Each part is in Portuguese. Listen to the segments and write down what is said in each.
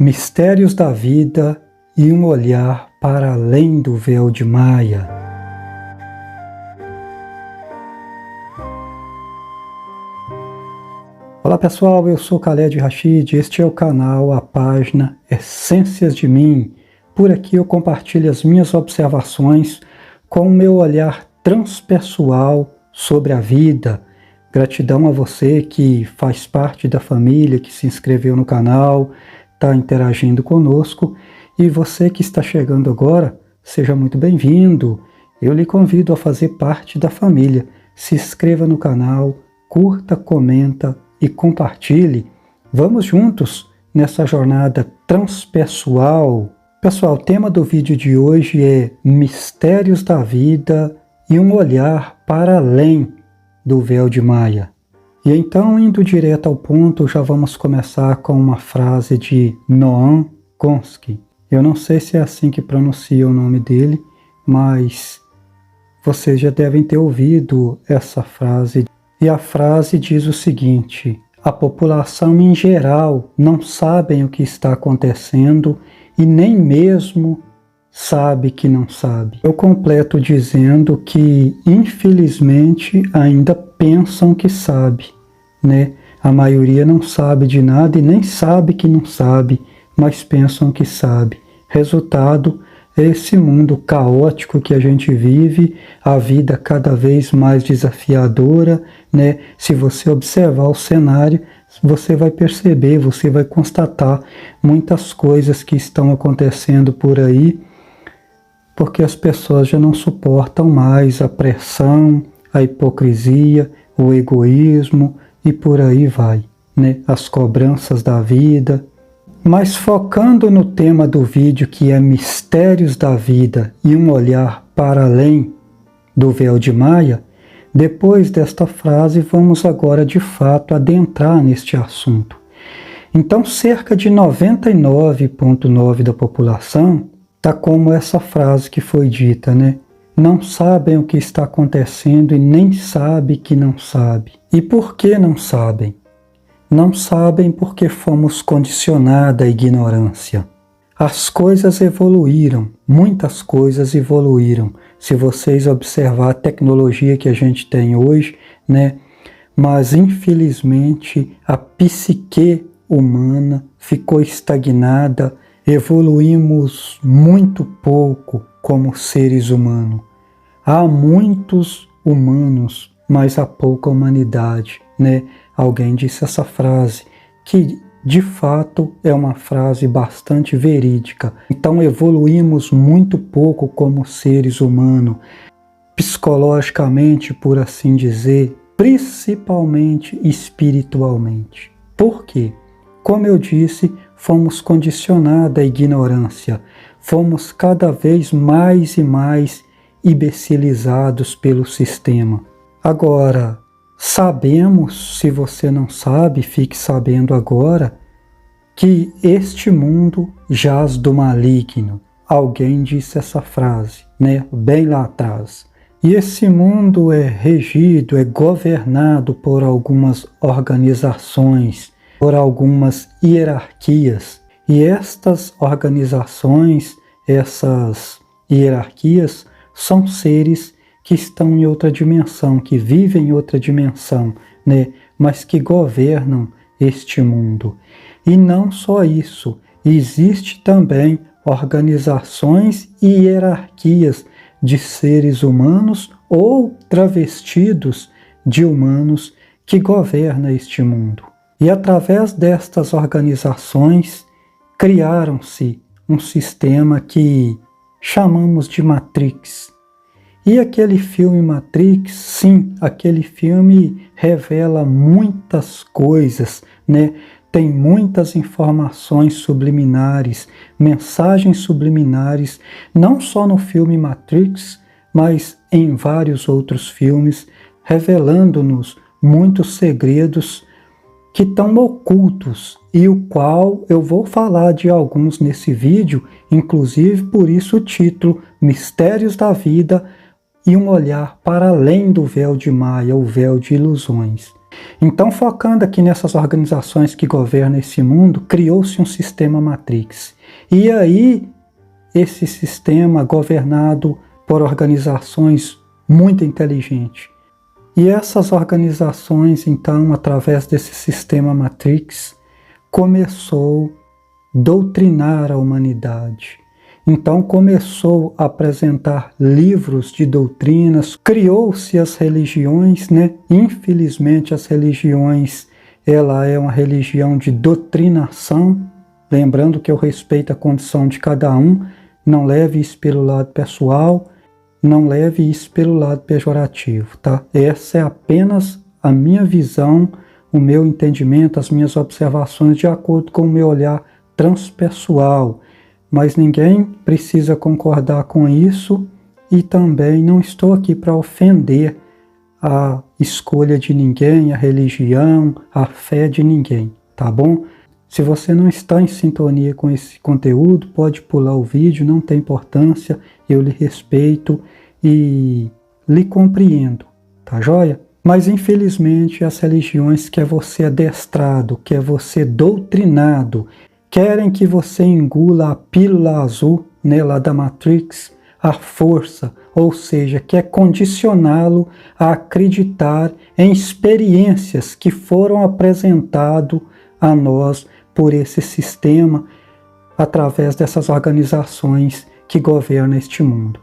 Mistérios da vida e um olhar para além do véu de Maia. Olá pessoal, eu sou Khaled Rashid, este é o canal, a página Essências de Mim. Por aqui eu compartilho as minhas observações com o meu olhar transpessoal sobre a vida. Gratidão a você que faz parte da família, que se inscreveu no canal, está interagindo conosco, e você que está chegando agora, seja muito bem-vindo. Eu lhe convido a fazer parte da família. Se inscreva no canal, curta, comenta e compartilhe. Vamos juntos nessa jornada transpessoal. Pessoal, o tema do vídeo de hoje é Mistérios da Vida e um olhar para além do véu de Maia. E então, indo direto ao ponto, já vamos começar com uma frase de Noam Chomsky. Eu não sei se é assim que pronuncia o nome dele, mas vocês já devem ter ouvido essa frase. E a frase diz o seguinte: a população em geral não sabe o que está acontecendo e nem mesmo sabe que não sabe. Eu completo dizendo que, infelizmente, ainda pensam que sabe, né? A maioria não sabe de nada e nem sabe que não sabe, mas pensam que sabe. Resultado é esse mundo caótico que a gente vive, a vida cada vez mais desafiadora, né? Se você observar o cenário, você vai perceber, você vai constatar muitas coisas que estão acontecendo por aí, porque as pessoas já não suportam mais a pressão, a hipocrisia, o egoísmo e por aí vai, né? As cobranças da vida. Mas focando no tema do vídeo, que é Mistérios da Vida e um olhar para além do véu de Maia, depois desta frase vamos agora de fato adentrar neste assunto. Então, cerca de 99,9% da população está como essa frase que foi dita, né? Não sabem o que está acontecendo e nem sabe que não sabe. E por que não sabem? Não sabem porque fomos condicionados à ignorância. As coisas evoluíram, muitas coisas evoluíram. Se vocês observar a tecnologia que a gente tem hoje, né? Mas infelizmente a psique humana ficou estagnada. Evoluímos muito pouco como seres humanos. Há muitos humanos, mas há pouca humanidade, né? Alguém disse essa frase, que de fato é uma frase bastante verídica. Então evoluímos muito pouco como seres humanos, psicologicamente, por assim dizer, principalmente espiritualmente. Por quê? Como eu disse, fomos condicionados à ignorância, fomos cada vez mais e mais imbecilizados pelo sistema. Agora, sabemos, se você não sabe, fique sabendo agora, que este mundo jaz do maligno. Alguém disse essa frase, né? Bem lá atrás. E esse mundo é regido, é governado por algumas organizações, por algumas hierarquias. E estas organizações, essas hierarquias, são seres que estão em outra dimensão, que vivem em outra dimensão, né? Mas que governam este mundo. E não só isso, existe também organizações e hierarquias de seres humanos ou travestidos de humanos que governam este mundo. E através destas organizações criaram-se um sistema que chamamos de Matrix. E aquele filme Matrix, sim, aquele filme revela muitas coisas, né? Tem muitas informações subliminares, mensagens subliminares, não só no filme Matrix, mas em vários outros filmes, revelando-nos muitos segredos que estão ocultos e o qual eu vou falar de alguns nesse vídeo, inclusive por isso o título Mistérios da Vida e um olhar para além do véu de Maia, o véu de ilusões. Então, focando aqui nessas organizações que governam esse mundo, criou-se um sistema Matrix. E aí, esse sistema governado por organizações muito inteligentes. E essas organizações, então, através desse sistema Matrix, começou a doutrinar a humanidade. Então começou a apresentar livros de doutrinas, criou-se as religiões, né? Infelizmente as religiões, ela é uma religião de doutrinação, lembrando que eu respeito a condição de cada um, não leve isso pelo lado pessoal, não leve isso pelo lado pejorativo, tá? Essa é apenas a minha visão, o meu entendimento, as minhas observações de acordo com o meu olhar transpessoal. Mas ninguém precisa concordar com isso e também não estou aqui para ofender a escolha de ninguém, a religião, a fé de ninguém, tá bom? Se você não está em sintonia com esse conteúdo, pode pular o vídeo, não tem importância, eu lhe respeito e lhe compreendo, tá joia? Mas infelizmente as religiões querem você adestrado, querem você doutrinado, querem que você engula a pílula azul, né, lá da Matrix, à força, ou seja, quer condicioná-lo a acreditar em experiências que foram apresentadas a nós por esse sistema, através dessas organizações que governam este mundo.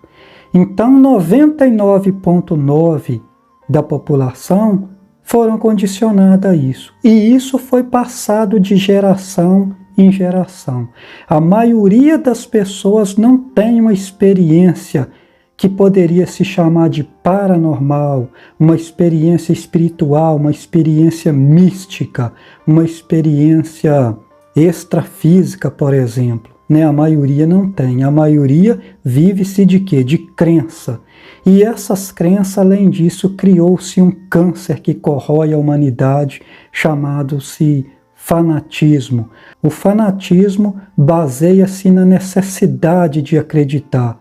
Então, 99,9% da população foram condicionadas a isso. E isso foi passado de geração em geração. A maioria das pessoas não tem uma experiência que poderia se chamar de paranormal, uma experiência espiritual, uma experiência mística, uma experiência extrafísica, por exemplo. Né? A maioria não tem. A maioria vive-se de quê? De crença. E essas crenças, além disso, criou-se um câncer que corrói a humanidade, chamado-se fanatismo. O fanatismo baseia-se na necessidade de acreditar,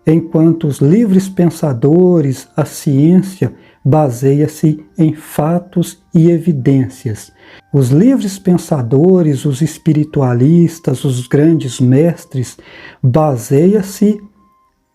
enquanto os livres pensadores, a ciência, baseia-se em fatos e evidências. Os livres pensadores, os espiritualistas, os grandes mestres, baseiam-se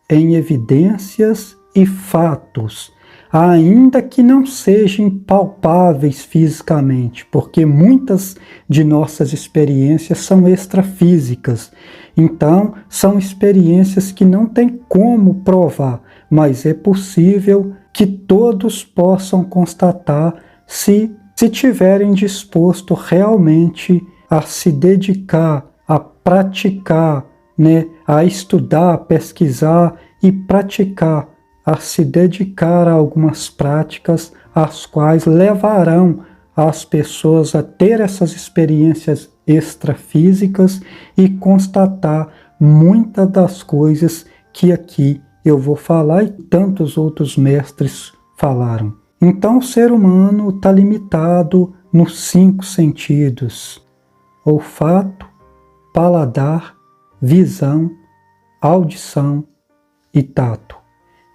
em evidências e fatos, ainda que não sejam palpáveis fisicamente, porque muitas de nossas experiências são extrafísicas. Então, são experiências que não tem como provar, mas é possível que todos possam constatar se tiverem disposto realmente a se dedicar, a praticar, né, a estudar, a pesquisar e praticar, a se dedicar a algumas práticas as quais levarão as pessoas a ter essas experiências extrafísicas e constatar muitas das coisas que aqui eu vou falar e tantos outros mestres falaram. Então o ser humano está limitado nos 5 sentidos: olfato, paladar, visão, audição e tato.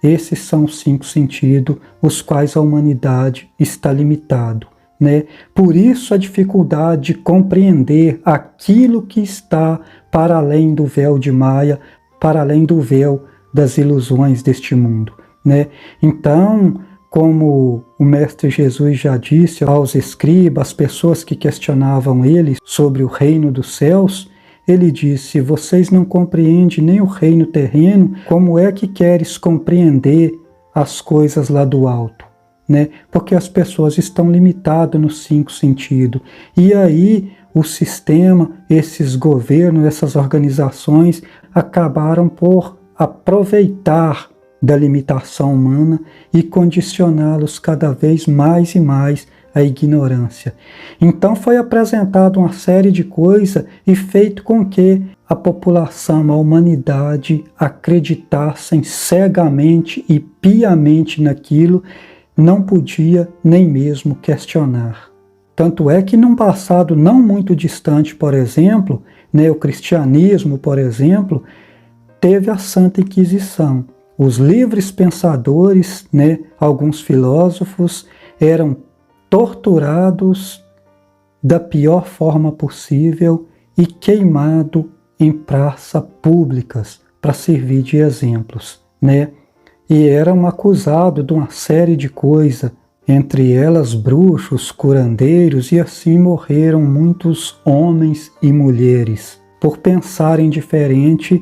Esses são os 5 sentidos os quais a humanidade está limitado, né? Por isso a dificuldade de compreender aquilo que está para além do véu de Maia, para além do véu das ilusões deste mundo, né? Então, como o Mestre Jesus já disse aos escribas, às pessoas que questionavam ele sobre o reino dos céus, ele disse: vocês não compreendem nem o reino terreno, como é que queres compreender as coisas lá do alto? Né? Porque as pessoas estão limitadas nos 5 sentidos. E aí o sistema, esses governos, essas organizações acabaram por aproveitar da limitação humana e condicioná-los cada vez mais e mais à ignorância. Então foi apresentada uma série de coisas e feito com que a população, a humanidade, acreditassem cegamente e piamente naquilo, não podia nem mesmo questionar. Tanto é que num passado não muito distante, por exemplo, né, o cristianismo, por exemplo, teve a Santa Inquisição. Os livres pensadores, né, alguns filósofos, eram torturados da pior forma possível e queimados em praças públicas para servir de exemplos, né? E eram acusados de uma série de coisas, entre elas bruxos, curandeiros, e assim morreram muitos homens e mulheres por pensarem diferente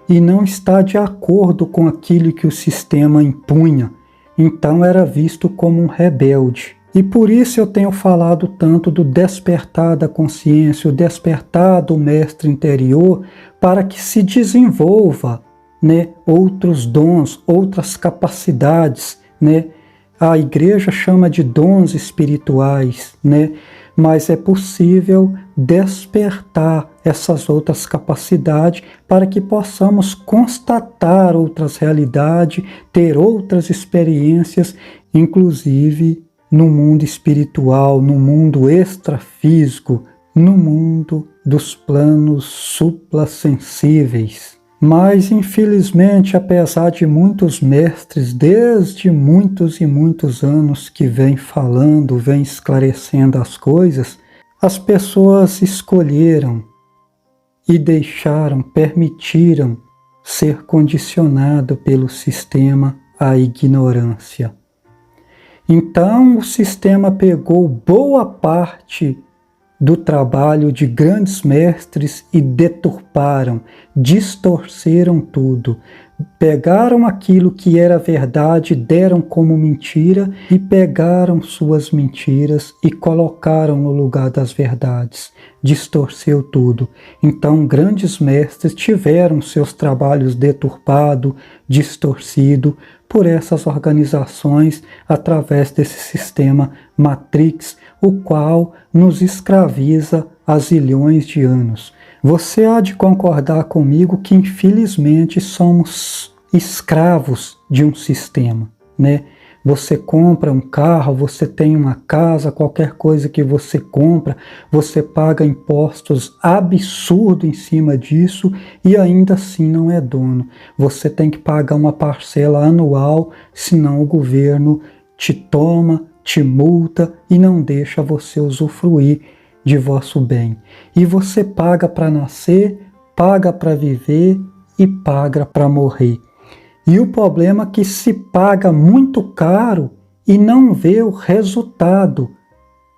e não estar de acordo com aquilo que o sistema impunha. Então era visto como um rebelde. E por isso eu tenho falado tanto do despertar da consciência, o despertar do mestre interior, para que se desenvolva, né, outros dons, outras capacidades, né? A igreja chama de dons espirituais, né? Mas é possível despertar essas outras capacidades para que possamos constatar outras realidades, ter outras experiências, inclusive no mundo espiritual, no mundo extrafísico, no mundo dos planos suprassensíveis. Mas, infelizmente, apesar de muitos mestres, desde muitos e muitos anos que vêm falando, vêm esclarecendo as coisas, as pessoas escolheram e deixaram, permitiram ser condicionado pelo sistema à ignorância. Então, o sistema pegou boa parte do trabalho de grandes mestres e deturparam, distorceram tudo. Pegaram aquilo que era verdade, deram como mentira e pegaram suas mentiras e colocaram no lugar das verdades. Distorceu tudo. Então, grandes mestres tiveram seus trabalhos deturpados, distorcidos por essas organizações através desse sistema Matrix, o qual nos escraviza há zilhões de anos. Você há de concordar comigo que, infelizmente, somos escravos de um sistema, né? Você compra um carro, você tem uma casa, qualquer coisa que você compra, você paga impostos absurdos em cima disso e ainda assim não é dono. Você tem que pagar uma parcela anual, senão o governo te toma, te multa e não deixa você usufruir de vosso bem. E você paga para nascer, paga para viver e paga para morrer. E o problema é que se paga muito caro e não vê o resultado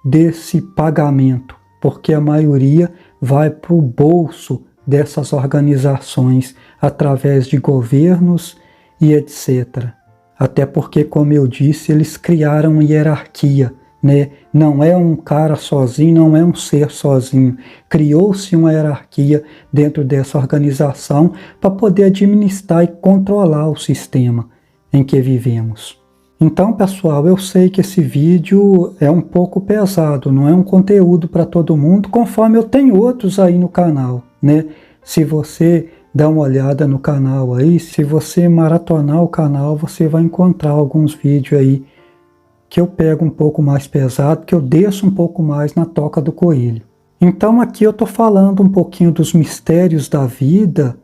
desse pagamento, porque a maioria vai para o bolso dessas organizações através de governos e etc. Até porque, como eu disse, eles criaram hierarquia, né? Não é um cara sozinho, não é um ser sozinho. Criou-se uma hierarquia dentro dessa organização para poder administrar e controlar o sistema em que vivemos. Então, pessoal, eu sei que esse vídeo é um pouco pesado, não é um conteúdo para todo mundo, conforme eu tenho outros aí no canal, né? Se você dá uma olhada no canal aí, se você maratonar o canal, você vai encontrar alguns vídeos aí que eu pego um pouco mais pesado, que eu desço um pouco mais na toca do coelho. Então aqui eu estou falando um pouquinho dos mistérios da vida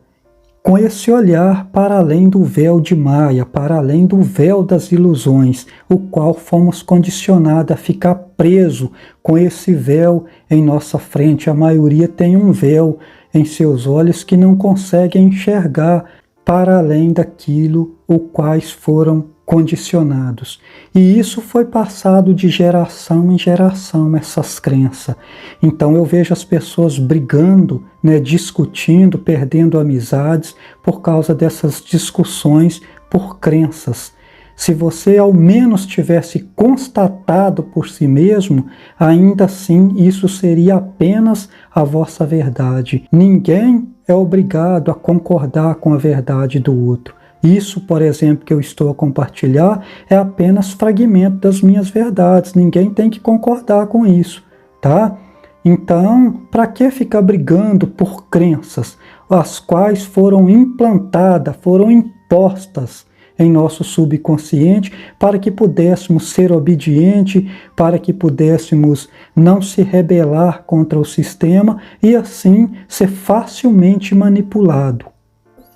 com esse olhar para além do véu de Maia, para além do véu das ilusões, o qual fomos condicionados a ficar preso com esse véu em nossa frente. A maioria tem um véu em seus olhos que não conseguem enxergar para além daquilo o quais foram condicionados. E isso foi passado de geração em geração, essas crenças. Então eu vejo as pessoas brigando, né, discutindo, perdendo amizades por causa dessas discussões por crenças. Se você ao menos tivesse constatado por si mesmo, ainda assim isso seria apenas a vossa verdade. Ninguém é obrigado a concordar com a verdade do outro. Isso, por exemplo, que eu estou a compartilhar é apenas fragmento das minhas verdades. Ninguém tem que concordar com isso, tá? Então, para que ficar brigando por crenças, as quais foram implantadas, foram impostas em nosso subconsciente para que pudéssemos ser obedientes, para que pudéssemos não se rebelar contra o sistema e assim ser facilmente manipulado.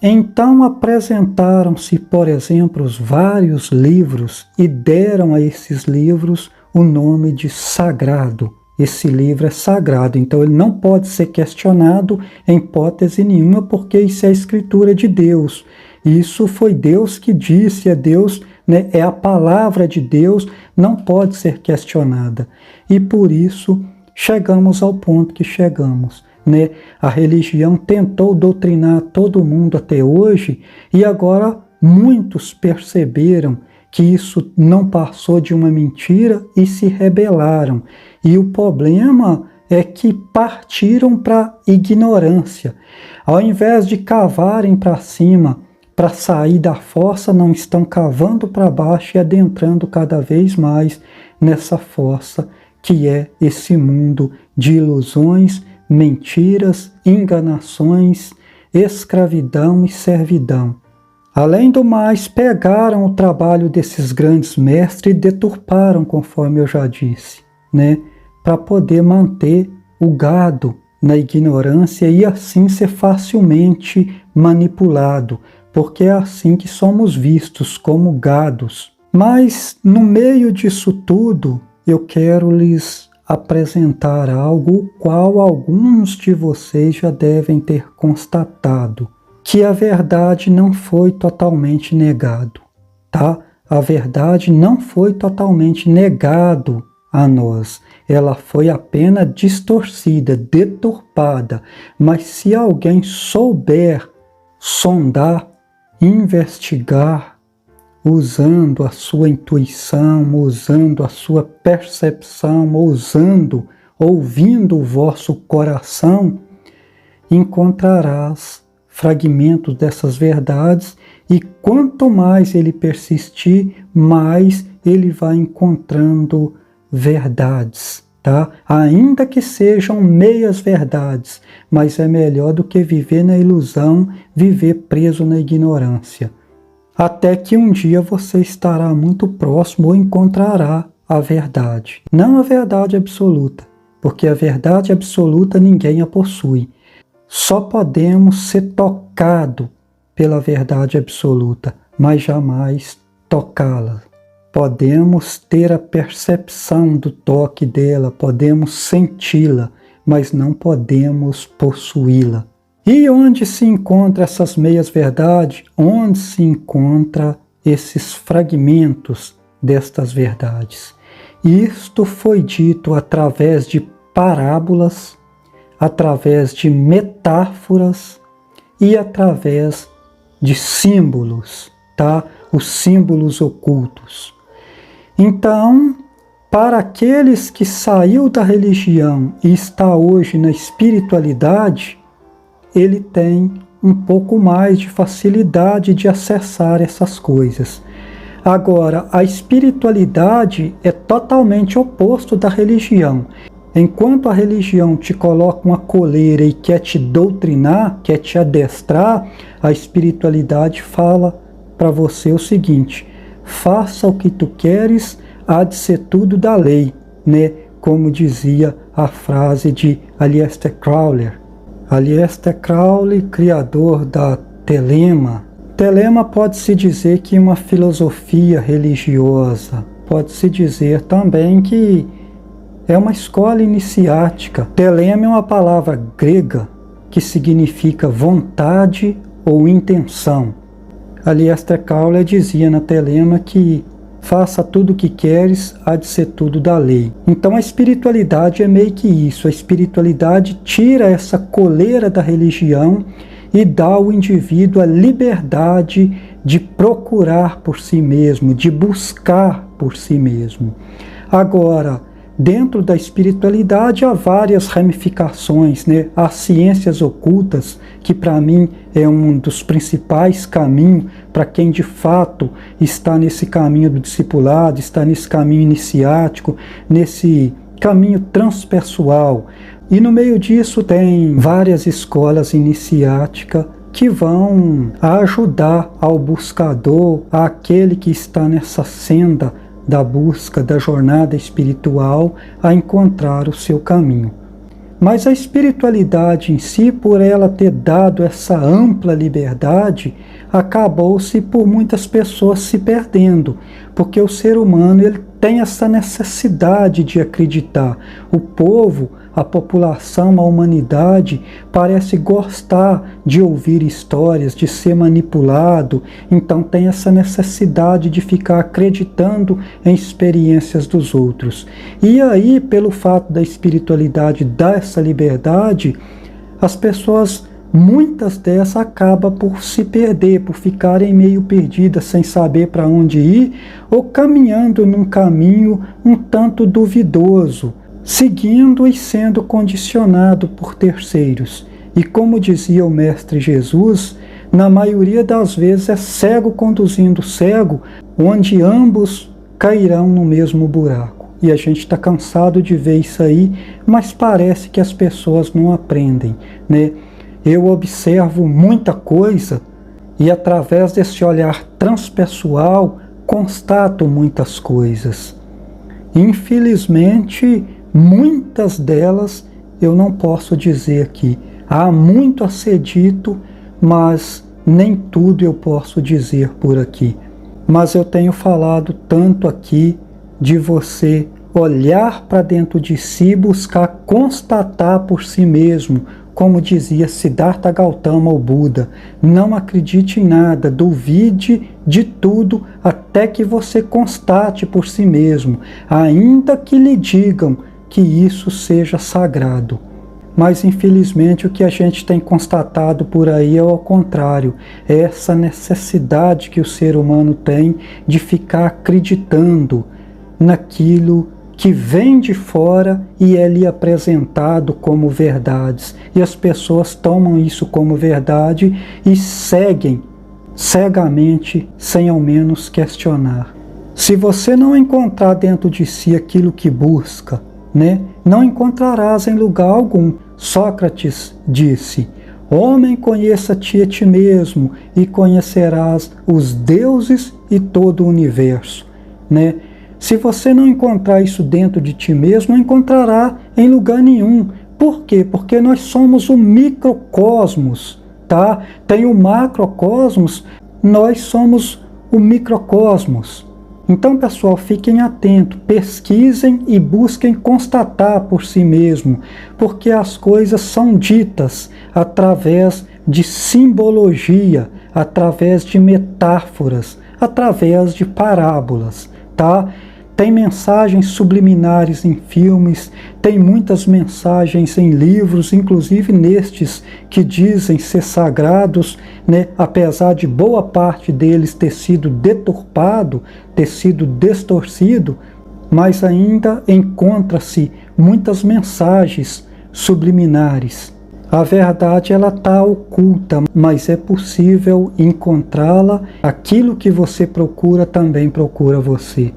Então apresentaram-se, por exemplo, vários livros e deram a esses livros o nome de sagrado. Esse livro é sagrado, então ele não pode ser questionado em hipótese nenhuma, porque isso é a escritura de Deus. Isso foi Deus que disse, é Deus, né, é a palavra de Deus, não pode ser questionada. E por isso chegamos ao ponto que chegamos, né? A religião tentou doutrinar todo mundo até hoje e agora muitos perceberam que isso não passou de uma mentira e se rebelaram. E o problema é que partiram para a ignorância. Ao invés de cavarem para cima, para sair da fossa, não estão cavando para baixo e adentrando cada vez mais nessa fossa que é esse mundo de ilusões, mentiras, enganações, escravidão e servidão. Além do mais, pegaram o trabalho desses grandes mestres e deturparam, conforme eu já disse, né, para poder manter o gado na ignorância e assim ser facilmente manipulado, porque é assim que somos vistos, como gados. Mas, no meio disso tudo, eu quero lhes apresentar algo o qual alguns de vocês já devem ter constatado, que a verdade não foi totalmente negado, tá? A verdade não foi totalmente negado a nós. Ela foi apenas distorcida, deturpada. Mas se alguém souber sondar, investigar, usando a sua intuição, usando a sua percepção, ouvindo o vosso coração, encontrarás fragmentos dessas verdades, e quanto mais ele persistir, mais ele vai encontrando verdades, tá? Ainda que sejam meias verdades, mas é melhor do que viver na ilusão, viver preso na ignorância. Até que um dia você estará muito próximo ou encontrará a verdade. Não a verdade absoluta, porque a verdade absoluta ninguém a possui. Só podemos ser tocados pela verdade absoluta, mas jamais tocá-la. Podemos ter a percepção do toque dela, podemos senti-la, mas não podemos possuí-la. E onde se encontram essas meias-verdades? Onde se encontram esses fragmentos destas verdades? Isto foi dito através de parábolas, através de metáforas e através de símbolos, tá? Os símbolos ocultos. Então, para aqueles que saiu da religião e está hoje na espiritualidade, ele tem um pouco mais de facilidade de acessar essas coisas. Agora, a espiritualidade é totalmente oposto da religião. Enquanto a religião te coloca uma coleira e quer te doutrinar, quer te adestrar, a espiritualidade fala para você o seguinte: faça o que tu queres, há de ser tudo da lei, né? Como dizia a frase de Aleister Crowley. Aleister Crowley, criador da Telema. Telema pode-se dizer que é uma filosofia religiosa. Pode-se dizer também que é uma escola iniciática. Telema é uma palavra grega que significa vontade ou intenção. Aleister Crowley dizia na Telema que faça tudo o que queres, há de ser tudo da lei. Então a espiritualidade é meio que isso. A espiritualidade tira essa coleira da religião e dá ao indivíduo a liberdade de procurar por si mesmo, de buscar por si mesmo. Agora, dentro da espiritualidade há várias ramificações, né? As ciências ocultas, que para mim é um dos principais caminhos para quem de fato está nesse caminho do discipulado, está nesse caminho iniciático, nesse caminho transpessoal. E no meio disso tem várias escolas iniciáticas que vão ajudar ao buscador, àquele que está nessa senda da busca, da jornada espiritual, a encontrar o seu caminho. Mas a espiritualidade em si, por ela ter dado essa ampla liberdade, acabou-se por muitas pessoas se perdendo, porque o ser humano ele tem essa necessidade de acreditar. O povo, a população, a humanidade parece gostar de ouvir histórias, de ser manipulado, então tem essa necessidade de ficar acreditando em experiências dos outros. E aí, pelo fato da espiritualidade dar essa liberdade, as pessoas, muitas dessas, acabam por se perder, por ficarem meio perdidas, sem saber para onde ir, ou caminhando num caminho um tanto duvidoso, seguindo e sendo condicionado por terceiros. E como dizia o Mestre Jesus, na maioria das vezes é cego conduzindo cego, onde ambos cairão no mesmo buraco. E a gente está cansado de ver isso aí, mas parece que as pessoas não aprendem, né? Eu observo muita coisa e através desse olhar transpessoal constato muitas coisas. Infelizmente, muitas delas eu não posso dizer aqui. Há muito a ser dito, mas nem tudo eu posso dizer por aqui. Mas eu tenho falado tanto aqui de você olhar para dentro de si, buscar constatar por si mesmo, como dizia Siddhartha Gautama, o Buda. Não acredite em nada, duvide de tudo até que você constate por si mesmo, ainda que lhe digam que isso seja sagrado. Mas infelizmente o que a gente tem constatado por aí é ao contrário, é essa necessidade que o ser humano tem de ficar acreditando naquilo que vem de fora e é lhe apresentado como verdades. E as pessoas tomam isso como verdade e seguem cegamente, sem ao menos questionar. Se você não encontrar dentro de si aquilo que busca, né, não encontrarás em lugar algum. Sócrates disse: homem, conheça-te a ti mesmo e conhecerás os deuses e todo o universo, né? Se você não encontrar isso dentro de ti mesmo, não encontrará em lugar nenhum. Por quê? Porque nós somos o microcosmos, tá? Tem o macrocosmos, nós somos o microcosmos. Então, pessoal, fiquem atentos, pesquisem e busquem constatar por si mesmo, porque as coisas são ditas através de simbologia, através de metáforas, através de parábolas, tá? Tem mensagens subliminares em filmes, tem muitas mensagens em livros, inclusive nestes que dizem ser sagrados, né? Apesar de boa parte deles ter sido deturpado, ter sido distorcido, mas ainda encontra-se muitas mensagens subliminares. A verdade ela está oculta, mas é possível encontrá-la. Aquilo que você procura também procura você.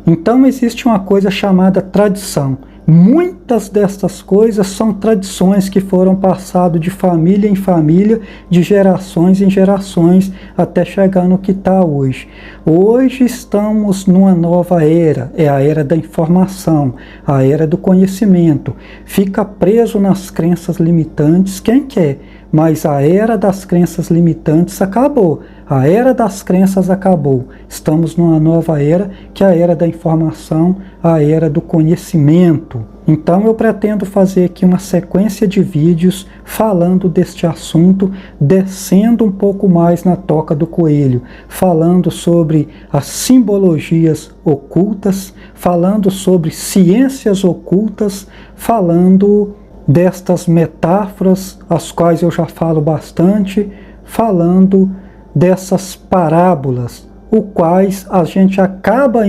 Então existe uma coisa chamada tradição. Muitas dessas coisas são tradições que foram passadas de família em família, de gerações em gerações, até chegar no que está hoje. Hoje estamos numa nova era, é a era da informação, a era do conhecimento. Fica preso nas crenças limitantes quem quer, mas a era das crenças limitantes acabou. A era das crenças acabou. Estamos numa nova era, que é a era da informação, a era do conhecimento. Então eu pretendo fazer aqui uma sequência de vídeos falando deste assunto, descendo um pouco mais na toca do coelho, falando sobre as simbologias ocultas, falando sobre ciências ocultas, falando destas metáforas, as quais eu já falo bastante, falando dessas parábolas, o quais a gente acaba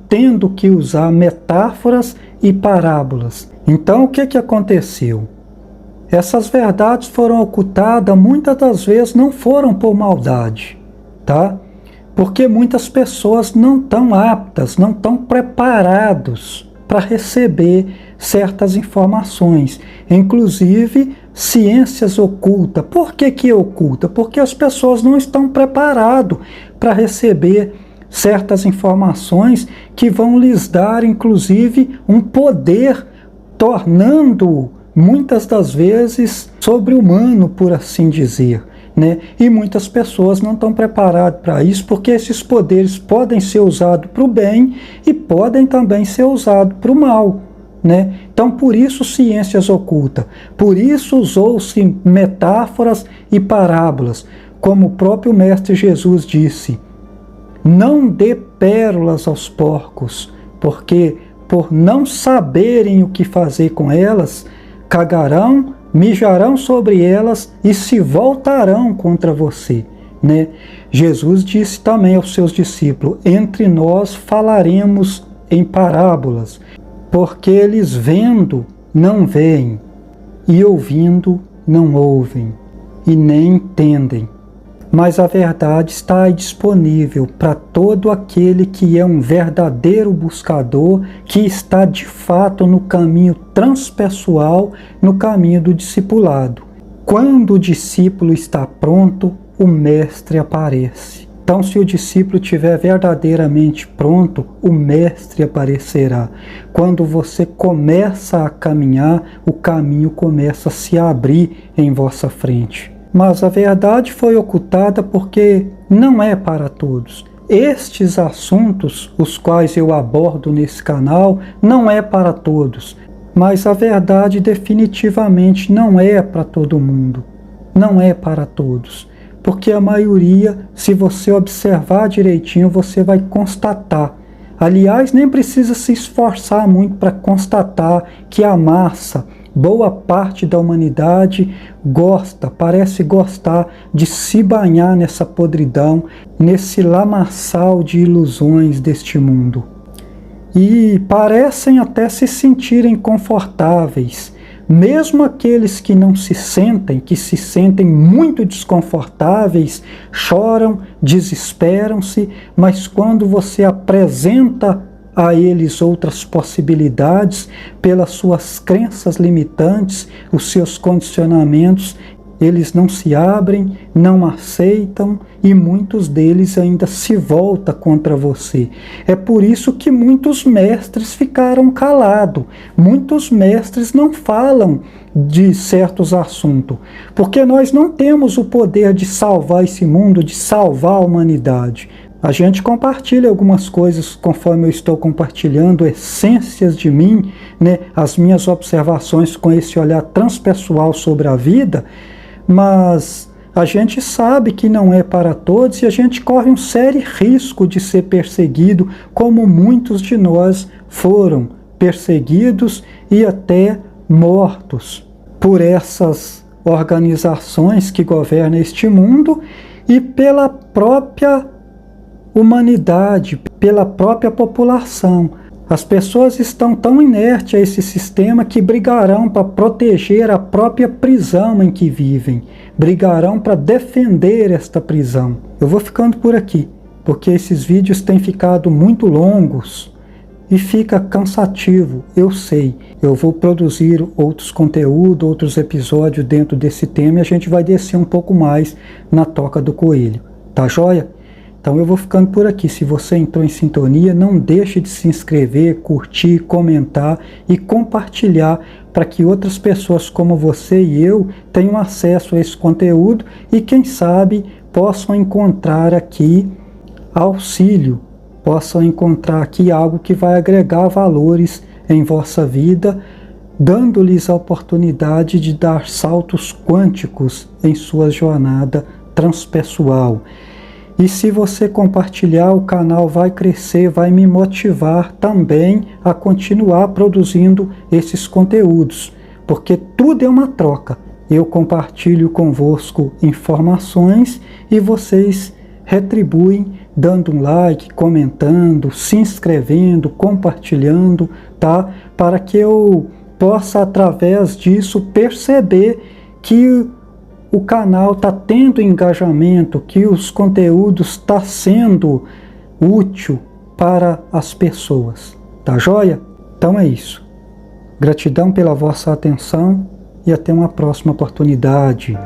tendo que usar metáforas e parábolas. Então o que aconteceu? Essas verdades foram ocultadas, muitas das vezes não foram por maldade, tá? Porque muitas pessoas não estão aptas, não estão preparados para receber certas informações, inclusive ciências ocultas. Por que oculta? Porque as pessoas não estão preparadas para receber certas informações que vão lhes dar, inclusive, um poder, tornando muitas das vezes sobre-humano, por assim dizer. né? E muitas pessoas não estão preparadas para isso, porque esses poderes podem ser usados para o bem e podem também ser usados para o mal, né? Então, por isso ciências ocultas, por isso usou-se metáforas e parábolas, como o próprio Mestre Jesus disse: não dê pérolas aos porcos, porque por não saberem o que fazer com elas, cagarão, mijarão sobre elas e se voltarão contra você, né? Jesus disse também aos seus discípulos: entre nós falaremos em parábolas, porque eles vendo não veem, e ouvindo não ouvem, e nem entendem. Mas a verdade está disponível para todo aquele que é um verdadeiro buscador, que está de fato no caminho transpessoal, no caminho do discipulado. Quando o discípulo está pronto, o mestre aparece. Então, se o discípulo estiver verdadeiramente pronto, o mestre aparecerá. Quando você começa a caminhar, o caminho começa a se abrir em vossa frente. Mas a verdade foi ocultada porque não é para todos. Estes assuntos, os quais eu abordo nesse canal, não é para todos. Mas a verdade definitivamente não é para todo mundo. Não é para todos. Porque a maioria, se você observar direitinho, você vai constatar. Aliás, nem precisa se esforçar muito para constatar que a massa, boa parte da humanidade parece gostar de se banhar nessa podridão, nesse lamaçal de ilusões deste mundo. E parecem até se sentirem confortáveis. Mesmo aqueles que não se sentem, que se sentem muito desconfortáveis, choram, desesperam-se, mas quando você apresenta a eles outras possibilidades, pelas suas crenças limitantes, os seus condicionamentos, eles não se abrem, não aceitam e muitos deles ainda se voltam contra você. É por isso que muitos mestres ficaram calados, muitos mestres não falam de certos assuntos, porque nós não temos o poder de salvar esse mundo, de salvar a humanidade. A gente compartilha algumas coisas conforme eu estou compartilhando essências de mim, né, as minhas observações com esse olhar transpessoal sobre a vida, mas a gente sabe que não é para todos e a gente corre um sério risco de ser perseguido, como muitos de nós foram perseguidos e até mortos por essas organizações que governam este mundo e pela própria humanidade, pela própria população. As pessoas estão tão inertes a esse sistema que brigarão para proteger a própria prisão em que vivem, brigarão para defender esta prisão. Eu vou ficando por aqui, porque esses vídeos têm ficado muito longos e fica cansativo, eu sei. Eu vou produzir outros conteúdos, outros episódios dentro desse tema e a gente vai descer um pouco mais na toca do coelho. Tá joia? Então eu vou ficando por aqui. Se você entrou em sintonia, não deixe de se inscrever, curtir, comentar e compartilhar para que outras pessoas como você e eu tenham acesso a esse conteúdo e quem sabe possam encontrar aqui auxílio, possam encontrar aqui algo que vai agregar valores em vossa vida, dando-lhes a oportunidade de dar saltos quânticos em sua jornada transpessoal. E se você compartilhar, o canal vai crescer, vai me motivar também a continuar produzindo esses conteúdos, porque tudo é uma troca. Eu compartilho convosco informações e vocês retribuem dando um like, comentando, se inscrevendo, compartilhando, tá? Para que eu possa, através disso, perceber que o canal está tendo engajamento, que os conteúdos estão sendo útil para as pessoas. Tá joia? Então é isso. Gratidão pela vossa atenção e até uma próxima oportunidade.